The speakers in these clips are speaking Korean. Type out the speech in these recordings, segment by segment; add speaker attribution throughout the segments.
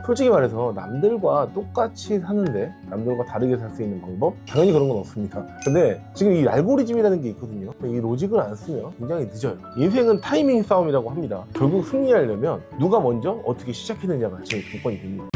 Speaker 1: 솔직히 말해서 남들과 똑같이 사는데 남들과 다르게 살 수 있는 방법? 당연히 그런 건 없습니다. 근데 지금 이 알고리즘이라는 게 있거든요. 이 로직을 안 쓰면 굉장히 늦어요. 인생은 타이밍 싸움이라고 합니다. 결국 승리하려면 누가 먼저 어떻게 시작했느냐가 제일 관건이 됩니다.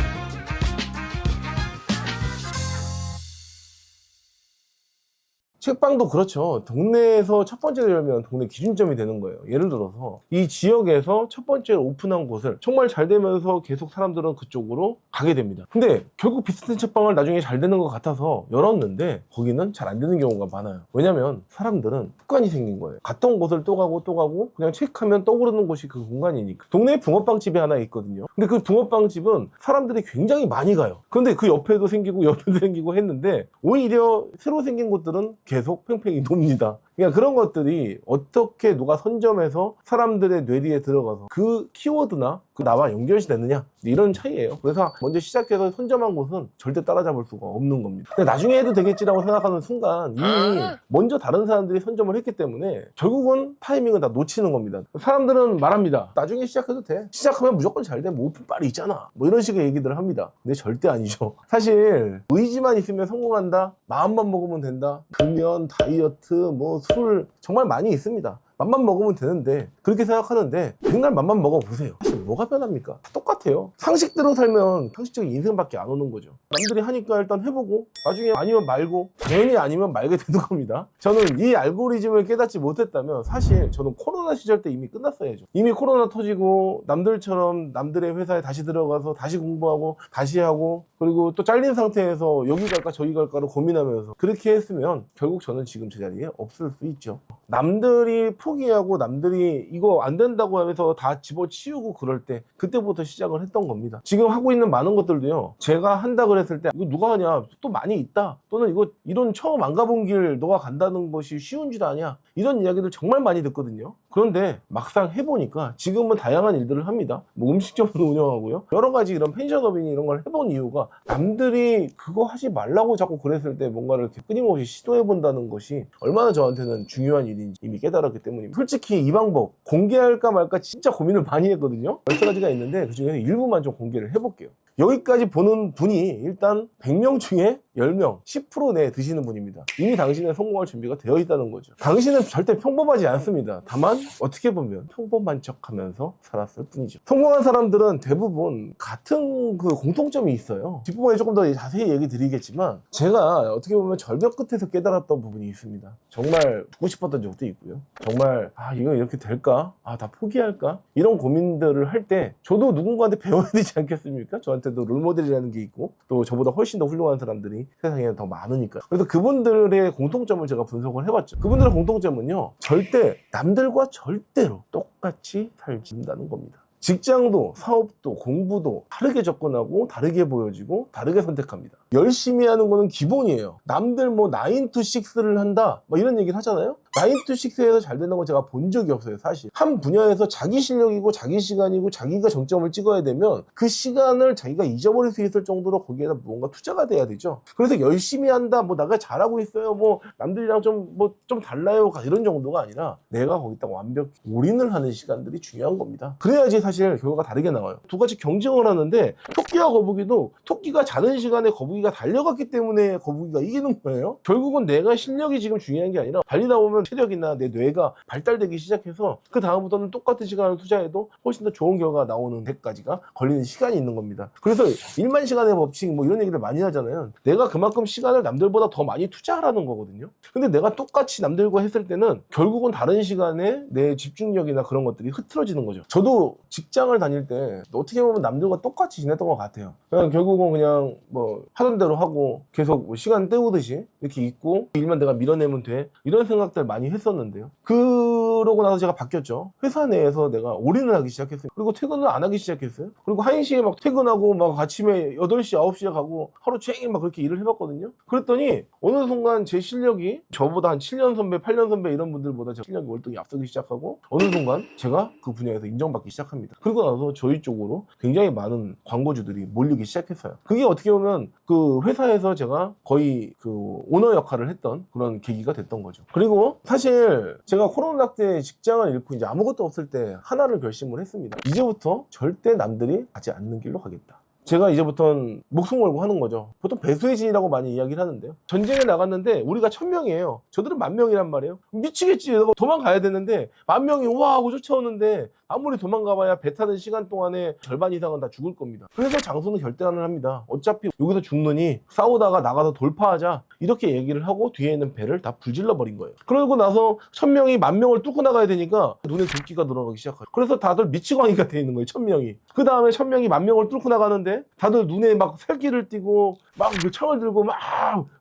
Speaker 1: 책방도 그렇죠. 동네에서 첫 번째로 열면 동네 기준점이 되는 거예요. 예를 들어서 이 지역에서 첫 번째로 오픈한 곳을 정말 잘 되면서 계속 사람들은 그쪽으로 가게 됩니다. 근데 결국 비슷한 책방을 나중에 잘 되는 것 같아서 열었는데 거기는 잘 안 되는 경우가 많아요. 왜냐면 사람들은 습관이 생긴 거예요. 갔던 곳을 또 가고 그냥 체크하면 떠오르는 곳이 그 공간이니까. 동네에 붕어빵집이 하나 있거든요. 근데 그 붕어빵집은 사람들이 굉장히 많이 가요. 그런데 그 옆에도 생기고 했는데 오히려 새로 생긴 곳들은 계속 팽팽히 돕니다. 그러니까 그런 것들이 어떻게 누가 선점해서 사람들의 뇌리에 들어가서 그 키워드나 그 나와 연결이 되느냐 이런 차이예요. 그래서 먼저 시작해서 선점한 곳은 절대 따라잡을 수가 없는 겁니다. 근데 나중에 해도 되겠지라고 생각하는 순간 이미 먼저 다른 사람들이 선점을 했기 때문에 결국은 타이밍을 다 놓치는 겁니다. 사람들은 말합니다. 나중에 시작해도 돼. 시작하면 무조건 잘 돼. 뭐 오픈빨이 있잖아. 뭐 이런 식의 얘기들을 합니다. 근데 절대 아니죠. 사실 의지만 있으면 성공한다. 마음만 먹으면 된다. 금연, 다이어트, 뭐 술 정말 많이 있습니다. 맘만 먹으면 되는데 그렇게 생각하는데 백날 맘만 먹어보세요. 사실 뭐가 변합니까? 다 똑같아요. 상식대로 살면 상식적인 인생밖에 안 오는 거죠. 남들이 하니까 일단 해보고 나중에 아니면 말고 당연히 아니면 말게 되는 겁니다. 저는 이 알고리즘을 깨닫지 못했다면 사실 저는 코로나 시절 때 이미 끝났어야죠. 이미 코로나 터지고 남들처럼 남들의 회사에 다시 들어가서 다시 공부하고 다시 하고 그리고 또 잘린 상태에서 여기 갈까 저기 갈까를 고민하면서 그렇게 했으면 결국 저는 지금 제 자리에 없을 수 있죠. 남들이 포기하고 남들이 이거 안 된다고 하면서 다 집어치우고 그럴 때 그때부터 시작을 했던 겁니다. 지금 하고 있는 많은 것들도요. 제가 한다 그랬을 때 이거 누가 하냐 또 많이 있다 또는 이거 이런 처음 안 가본 길 너가 간다는 것이 쉬운 줄 아냐 이런 이야기들 정말 많이 듣거든요. 그런데 막상 해보니까 지금은 다양한 일들을 합니다. 뭐 음식점도 운영하고요. 여러 가지 이런 펜션업이니 이런 걸 해본 이유가 남들이 그거 하지 말라고 자꾸 그랬을 때 뭔가를 이렇게 끊임없이 시도해본다는 것이 얼마나 저한테는 중요한 일인지 이미 깨달았기 때문입니다. 솔직히 이 방법 공개할까 말까 진짜 고민을 많이 했거든요. 10가지가 있는데 그 중에서 일부만 좀 공개를 해볼게요. 여기까지 보는 분이 일단 100명 중에 10명, 10% 내에 드시는 분입니다. 이미 당신은 성공할 준비가 되어 있다는 거죠. 당신은 절대 평범하지 않습니다. 다만 어떻게 보면 평범한 척하면서 살았을 뿐이죠. 성공한 사람들은 대부분 같은 그 공통점이 있어요. 뒷부분에 조금 더 자세히 얘기 드리겠지만 제가 어떻게 보면 절벽 끝에서 깨달았던 부분이 있습니다. 정말 죽고 싶었던 적도 있고요. 정말 이거 이렇게 될까? 다 포기할까? 이런 고민들을 할 때 저도 누군가한테 배워야 되지 않겠습니까? 저한테도 롤모델이라는 게 있고 또 저보다 훨씬 더 훌륭한 사람들이 세상에 더 많으니까. 그래서 그분들의 공통점을 제가 분석을 해봤죠. 그분들의 공통점은요. 절대 남들과 절대로 똑같이 살지 않는다는 겁니다. 직장도 사업도 공부도 다르게 접근하고 다르게 보여지고 다르게 선택합니다. 열심히 하는 거는 기본이에요. 남들 뭐 9 to 6를 한다 뭐 이런 얘기를 하잖아요. 9 to 6에서 잘 되는 건 제가 본 적이 없어요. 사실 한 분야에서 자기 실력이고 자기 시간이고 자기가 정점을 찍어야 되면 그 시간을 자기가 잊어버릴 수 있을 정도로 거기에다 뭔가 투자가 돼야 되죠. 그래서 열심히 한다 뭐 내가 잘하고 있어요 뭐 남들이랑 좀 달라요 이런 정도가 아니라 내가 거기다가 완벽히 올인을 하는 시간들이 중요한 겁니다. 그래야지 사실 결과가 다르게 나와요. 두 가지 경쟁을 하는데 토끼와 거북이도 토끼가 자는 시간에 거북이가 달려갔기 때문에 거북이가 이기는 거예요. 결국은 내가 실력이 지금 중요한 게 아니라 달리다 보면 체력이나 내 뇌가 발달되기 시작해서 그 다음부터는 똑같은 시간을 투자해도 훨씬 더 좋은 결과가 나오는 데까지가 걸리는 시간이 있는 겁니다. 그래서 1만 시간의 법칙 뭐 이런 얘기를 많이 하잖아요. 내가 그만큼 시간을 남들보다 더 많이 투자하라는 거거든요. 근데 내가 똑같이 남들과 했을 때는 결국은 다른 시간에 내 집중력이나 그런 것들이 흐트러지는 거죠. 저도 직장을 다닐 때 어떻게 보면 남들과 똑같이 지냈던 것 같아요. 결국은 그냥 뭐 하던 대로 하고 계속 뭐 시간 때우듯이 이렇게 있고 일만 내가 밀어내면 돼 이런 생각들 많이 했었는데요. 그러고 나서 제가 바뀌었죠. 회사 내에서 내가 올인을 하기 시작했어요. 그리고 퇴근을 안 하기 시작했어요. 그리고 1시에 막 퇴근하고 막 아침에 8시 9시에 가고 하루 종일 막 그렇게 일을 해봤거든요. 그랬더니 어느 순간 제 실력이 저보다 한 7년 선배 8년 선배 이런 분들보다 제 실력이 월등히 앞서기 시작하고 어느 순간 제가 그 분야에서 인정받기 시작합니다. 그리고 나서 저희 쪽으로 굉장히 많은 광고주들이 몰리기 시작했어요. 그게 어떻게 보면 그 회사에서 제가 거의 그 오너 역할을 했던 그런 계기가 됐던 거죠. 그리고 사실 제가 코로나 때 직장을 잃고 이제 아무것도 없을 때 하나를 결심을 했습니다. 이제부터 절대 남들이 가지 않는 길로 가겠다. 제가 이제부터는 목숨 걸고 하는 거죠. 보통 배수의 진이라고 많이 이야기를 하는데요. 전쟁에 나갔는데 우리가 1000명이에요. 저들은 10,000명이란 말이에요. 미치겠지. 내가 도망가야 되는데 10,000명이 와 하고 쫓아오는데 아무리 도망가봐야 배 타는 시간 동안에 절반 이상은 다 죽을 겁니다. 그래서 장소는 결단을 합니다. 어차피 여기서 죽느니 싸우다가 나가서 돌파하자 이렇게 얘기를 하고 뒤에 있는 배를 다 불질러 버린 거예요. 그러고 나서 1000명이 10,000명을 뚫고 나가야 되니까 눈에 붉기가 들어가기 시작하죠. 그래서 다들 미치광이가 돼 있는 거예요. 1000명이. 그 다음에 1000명이 10,000명을 뚫고 나가는데 다들 눈에 막 살기를 띠고 막 창을 들고 막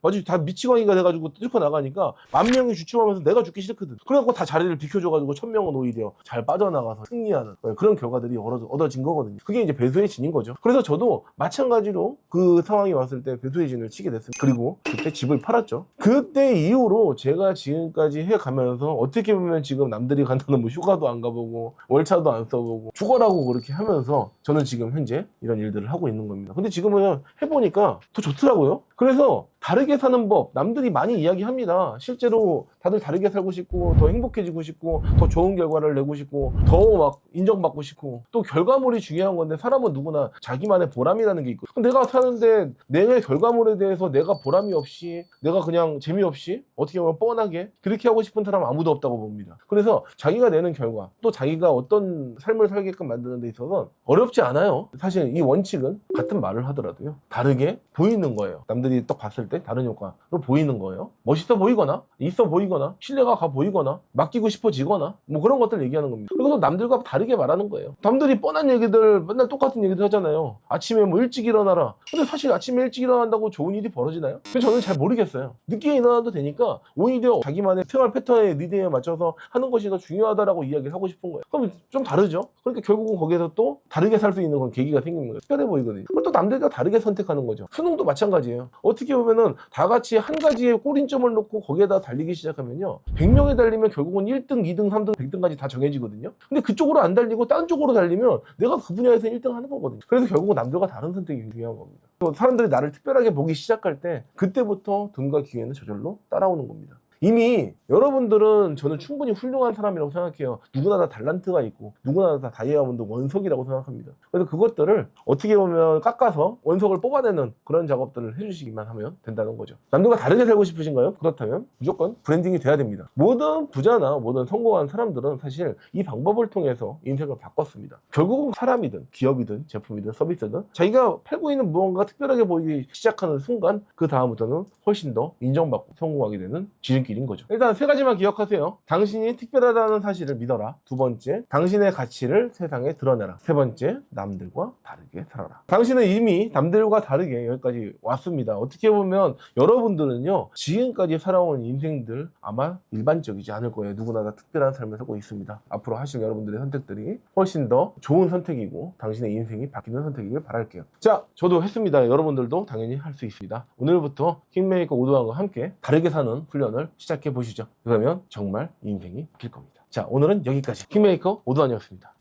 Speaker 1: 아주 다 미치광이가 돼가지고 뚫고 나가니까 10,000명이 주춤하면서 내가 죽기 싫거든. 그래갖고 다 자리를 비켜줘가지고 1000명은 오히려 잘 빠져나가서 승리하는 그런 결과들이 얻어진 거거든요. 그게 이제 배수의 진인 거죠. 그래서 저도 마찬가지로 그 상황이 왔을 때 배수의 진을 치게 됐습니다. 그리고 그때 집을 팔았죠. 그때 이후로 제가 지금까지 해가면서 어떻게 보면 지금 남들이 간다는 뭐 휴가도 안 가보고 월차도 안 써보고 죽어라고 그렇게 하면서 저는 지금 현재 이런 일들을 하고 있는 겁니다. 근데 지금은 해보니까 더 좋더라고요. 그래서 다르게 사는 법 남들이 많이 이야기합니다. 실제로 다들 다르게 살고 싶고 더 행복해지고 싶고 더 좋은 결과를 내고 싶고 더 막 인정받고 싶고 또 결과물이 중요한 건데 사람은 누구나 자기만의 보람이라는 게 있고 내가 사는데 내 결과물에 대해서 내가 보람이 없이 내가 그냥 재미없이 어떻게 보면 뻔하게 그렇게 하고 싶은 사람은 아무도 없다고 봅니다. 그래서 자기가 내는 결과 또 자기가 어떤 삶을 살게끔 만드는 데 있어서 어렵지 않아요. 사실 이 원칙은 같은 말을 하더라도요 다르게 보이는 거예요. 남들이 딱 봤을 때 다른 효과로 보이는 거예요. 멋있어 보이거나 있어 보이거나 신뢰가 가 보이거나 맡기고 싶어지거나 뭐 그런 것들 얘기하는 겁니다. 그리고 남들과 다르게 말하는 거예요. 남들이 뻔한 얘기들 맨날 똑같은 얘기들 하잖아요. 아침에 뭐 일찍 일어나라. 근데 사실 아침에 일찍 일어난다고 좋은 일이 벌어지나요? 근데 저는 잘 모르겠어요. 늦게 일어나도 되니까 오히려 자기만의 생활 패턴의 리듬에 맞춰서 하는 것이 더 중요하다라고 이야기를 하고 싶은 거예요. 그럼 좀 다르죠? 그러니까 결국은 거기에서 또 다르게 살 수 있는 건 계기가 생기는 거예요. 특별해 보이거든요. 그걸 또 남들과 다르게 선택하는 거죠. 수능도 마찬가지예요. 어떻게 보면은 다 같이 한 가지에 꼬린점을 놓고 거기에다 달리기 시작하면요 100명에 달리면 결국은 1등, 2등, 3등, 100등까지 다 정해지거든요. 근데 그쪽으로 안 달리고 딴 쪽으로 달리면 내가 그 분야에서 1등 하는 거거든요. 그래서 결국은 남들과 다른 선택이 중요한 겁니다. 또 사람들이 나를 특별하게 보기 시작할 때 그때부터 등과 기회는 저절로 따라오는 겁니다. 이미 여러분들은 저는 충분히 훌륭한 사람이라고 생각해요. 누구나 다 달란트가 있고 누구나 다 다이아몬드 원석이라고 생각합니다. 그래서 그것들을 어떻게 보면 깎아서 원석을 뽑아내는 그런 작업들을 해주시기만 하면 된다는 거죠. 남들과 다르게 살고 싶으신가요? 그렇다면 무조건 브랜딩이 돼야 됩니다. 모든 부자나 모든 성공한 사람들은 사실 이 방법을 통해서 인생을 바꿨습니다. 결국은 사람이든 기업이든 제품이든 서비스든 자기가 팔고 있는 무언가가 특별하게 보이기 시작하는 순간 그 다음부터는 훨씬 더 인정받고 성공하게 되는 지름길인 거죠. 일단 세 가지만 기억하세요. 당신이 특별하다는 사실을 믿어라. 두 번째, 당신의 가치를 세상에 드러내라. 세 번째, 남들과 다르게 살아라. 당신은 이미 남들과 다르게 여기까지 왔습니다. 어떻게 보면 여러분들은요 지금까지 살아온 인생들 아마 일반적이지 않을 거예요. 누구나 다 특별한 삶을 살고 있습니다. 앞으로 하실 여러분들의 선택들이 훨씬 더 좋은 선택이고 당신의 인생이 바뀌는 선택이길 바랄게요. 자, 저도 했습니다. 여러분들도 당연히 할 수 있습니다. 오늘부터 킹메이커 오도환과 함께 다르게 사는 훈련을 시작해 보시죠. 그러면 정말 인생이 바뀔 겁니다. 자, 오늘은 여기까지 킹메이커 오도환이었습니다.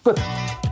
Speaker 1: 끝!